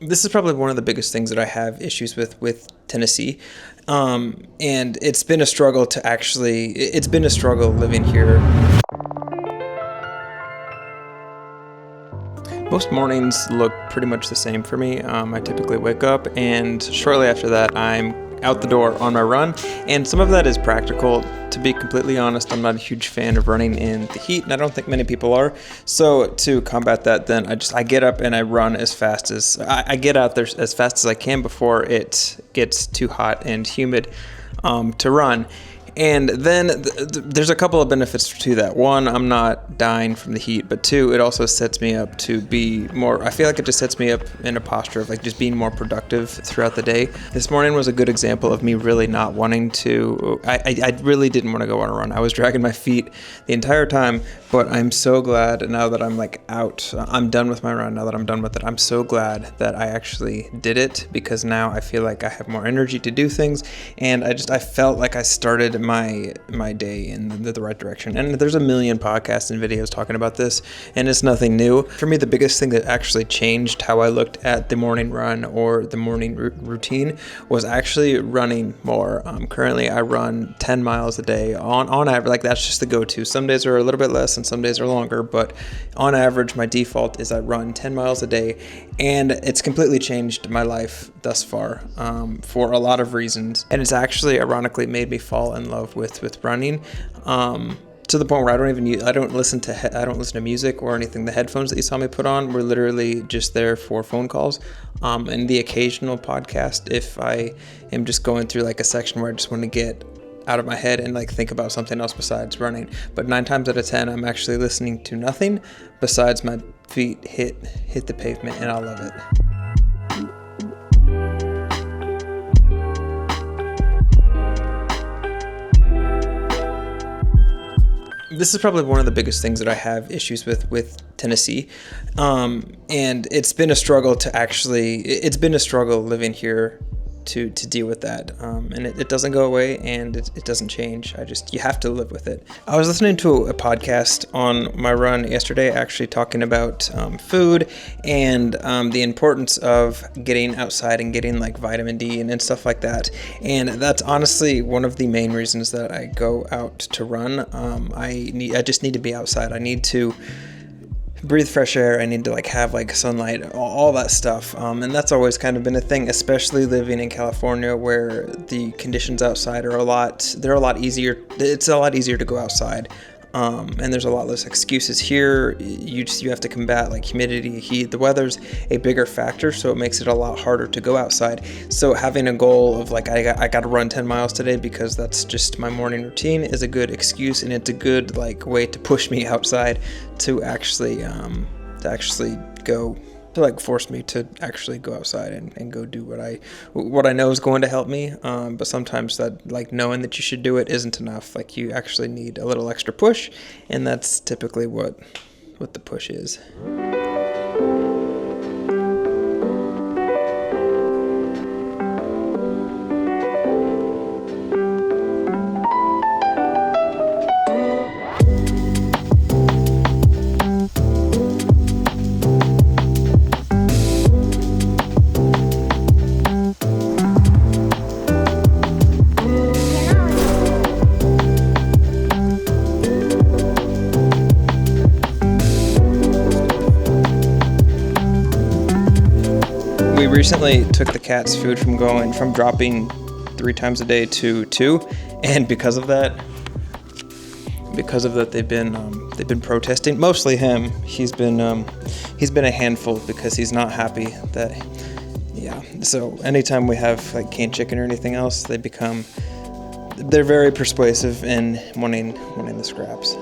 This is probably one of the biggest things that I have issues with Tennessee. And it's been a struggle it's been a struggle living here. Most mornings look pretty much the same for me. I typically wake up, and shortly after that, I'm out the door on my run. And some of that is practical. To be completely honest, I'm not a huge fan of running in the heat, and I don't think many people are. So to combat that, then I get up and I run as fast as I get out there as fast as I can before it gets too hot and humid to run. And then there's a couple of benefits to that. One, I'm not dying from the heat, but two, it also sets me up to be more, I feel like it just sets me up in a posture of like just being more productive throughout the day. This morning was a good example of me really not wanting to, I really didn't want to go on a run. I was dragging my feet the entire time, but I'm so glad now that I'm like out, I'm done with my run. Now that I'm done with it, I'm so glad that I actually did it, because now I feel like I have more energy to do things. And I felt like I started my day in the right direction. And there's a million podcasts and videos talking about this, and it's nothing new. For me, the biggest thing that actually changed how I looked at the morning run or the morning routine was actually running more. Currently, I run 10 miles a day on average. Like, that's just the go-to. Some days are a little bit less and some days are longer, but on average, my default is I run 10 miles a day, and it's completely changed my life thus far for a lot of reasons. And it's actually ironically made me fall in love with running to the point where I don't listen to music or anything. The headphones that you saw me put on were literally just there for phone calls and the occasional podcast if I am just going through like a section where I just want to get out of my head and like think about something else besides running. But 9 times out of 10 I'm actually listening to nothing besides my feet hit the pavement, and I love it. This is probably one of the biggest things that I have issues with Tennessee. And it's been a struggle living here to deal with that. And it doesn't go away, and it doesn't change. You have to live with it. I was listening to a podcast on my run yesterday, actually talking about food and the importance of getting outside and getting like vitamin D and stuff like that. And that's honestly one of the main reasons that I go out to run. I just need to be outside. I need to breathe fresh air. I need to like have like sunlight, all that stuff. And that's always kind of been a thing, especially living in California, where the conditions outside are a lot easier. It's a lot easier to go outside. And there's a lot less excuses here. You have to combat like humidity, heat. The weather's a bigger factor, so it makes it a lot harder to go outside. So having a goal of like I got to run 10 miles today because that's just my morning routine is a good excuse, and it's a good like way to push me outside to actually go. To like force me to actually go outside and go do what I know is going to help me. But sometimes that like knowing that you should do it isn't enough. Like you actually need a little extra push, and that's typically what the push is. We recently took the cat's food from dropping 3 times a day to 2, and because of that they've been protesting. Mostly him. He's been a handful because he's not happy that so anytime we have like canned chicken or anything else, they're very persuasive in wanting the scraps.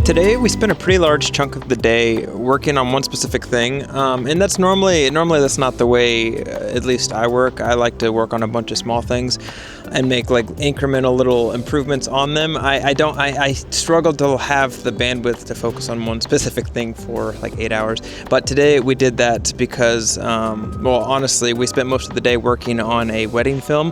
Today we spent a pretty large chunk of the day working on one specific thing, and that's normally that's not the way at least I work. I like to work on a bunch of small things and make like incremental little improvements on them. I struggle to have the bandwidth to focus on one specific thing for like 8 hours. But today we did that because, well, honestly, we spent most of the day working on a wedding film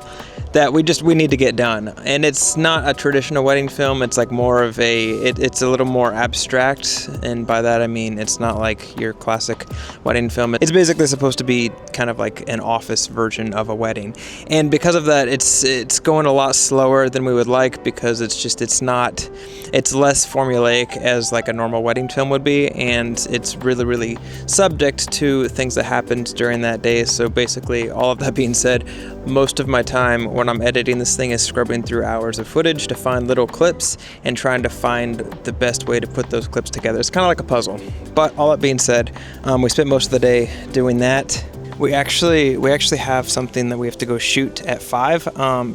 that we need to get done. And it's not a traditional wedding film. It's like more of it's a little more abstract. And by that I mean it's not like your classic wedding film. It's basically supposed to be kind of like an office version of a wedding. And because of that, it's going a lot slower than we would like, because it's less formulaic as like a normal wedding film would be. And it's really subject to things that happened during that day. So basically, all of that being said, most of my time when I'm editing this thing is scrubbing through hours of footage to find little clips and trying to find the best way to put those clips together. It's kind of like a puzzle. But all that being said, we spent most of the day doing that. We actually have something that we have to go shoot at 5.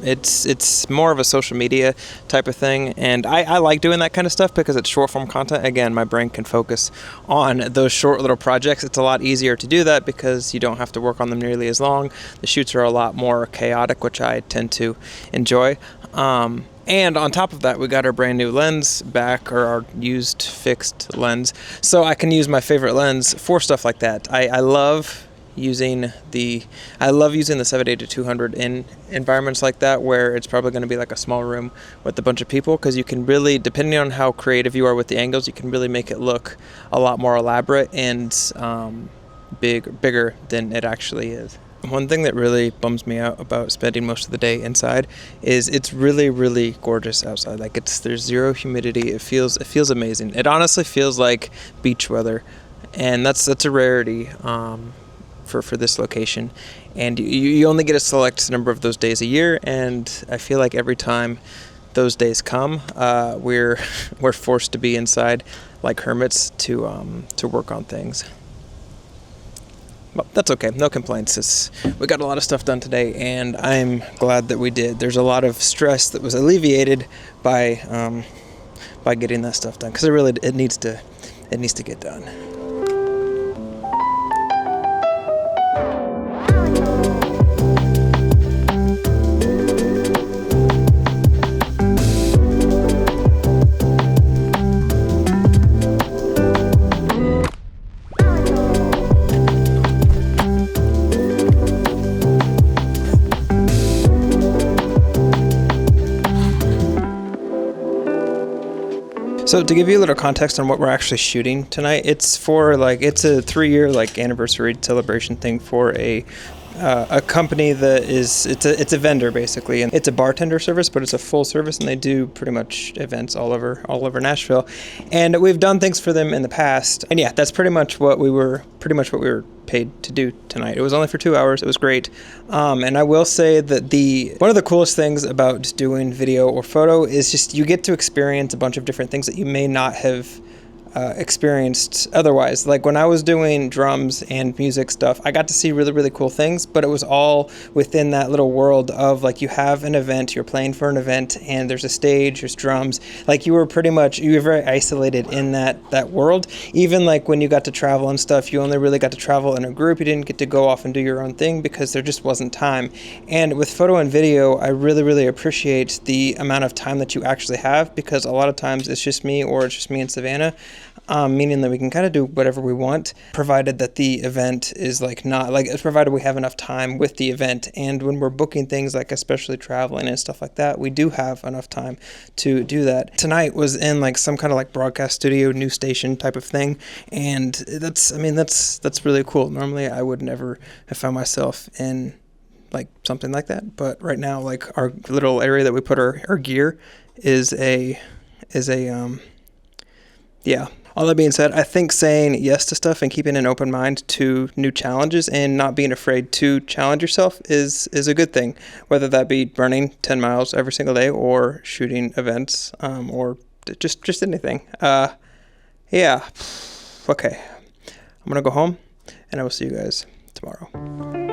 It's more of a social media type of thing, and I like doing that kind of stuff because it's short form content. Again, my brain can focus on those short little projects. It's a lot easier to do that because you don't have to work on them nearly as long. The shoots are a lot more chaotic, which I tend to enjoy. And on top of that, we got our brand new lens back, or our used fixed lens, so I can use my favorite lens for stuff like that. I love using the 780-200 in environments like that, where it's probably going to be like a small room with a bunch of people, because you can really, depending on how creative you are with the angles, you can really make it look a lot more elaborate and bigger than it actually is. One thing that really bums me out about spending most of the day inside is it's really gorgeous outside. Like there's zero humidity. It feels amazing. It honestly feels like beach weather, and that's a rarity for this location. And you only get a select number of those days a year, and I feel like every time those days come, we're forced to be inside like hermits to work on things. Well, that's okay. No complaints. We got a lot of stuff done today, and I'm glad that we did. There's a lot of stress that was alleviated by getting that stuff done, because it needs to get done. So to give you a little context on what we're actually shooting tonight, it's a 3-year anniversary celebration thing for a company that it's a vendor basically, and it's a bartender service, but it's a full service, and they do pretty much events all over Nashville. And we've done things for them in the past, and yeah, that's pretty much what we were paid to do tonight. It was only for 2 hours. It was great. And I will say that one of the coolest things about doing video or photo is just you get to experience a bunch of different things that you may not have experienced otherwise. Like when I was doing drums and music stuff, I got to see really cool things, but it was all within that little world of like, you have an event, you're playing for an event, and there's a stage, there's drums. Like you were very isolated in that world. Even like when you got to travel and stuff, you only really got to travel in a group. You didn't get to go off and do your own thing because there just wasn't time. And with photo and video, I really appreciate the amount of time that you actually have, because a lot of times it's just me and Savannah. Meaning that we can kind of do whatever we want, provided that the event is provided we have enough time with the event. And when we're booking things, like especially traveling and stuff like that, we do have enough time to do that. Tonight was in like some kind of like broadcast studio, news station type of thing, and that's really cool. Normally I would never have found myself in like something like that, but right now, like our little area that we put our gear is yeah. All that being said, I think saying yes to stuff and keeping an open mind to new challenges and not being afraid to challenge yourself is a good thing, whether that be running 10 miles every single day or shooting events, or just anything. Yeah. Okay. I'm going to go home, and I will see you guys tomorrow.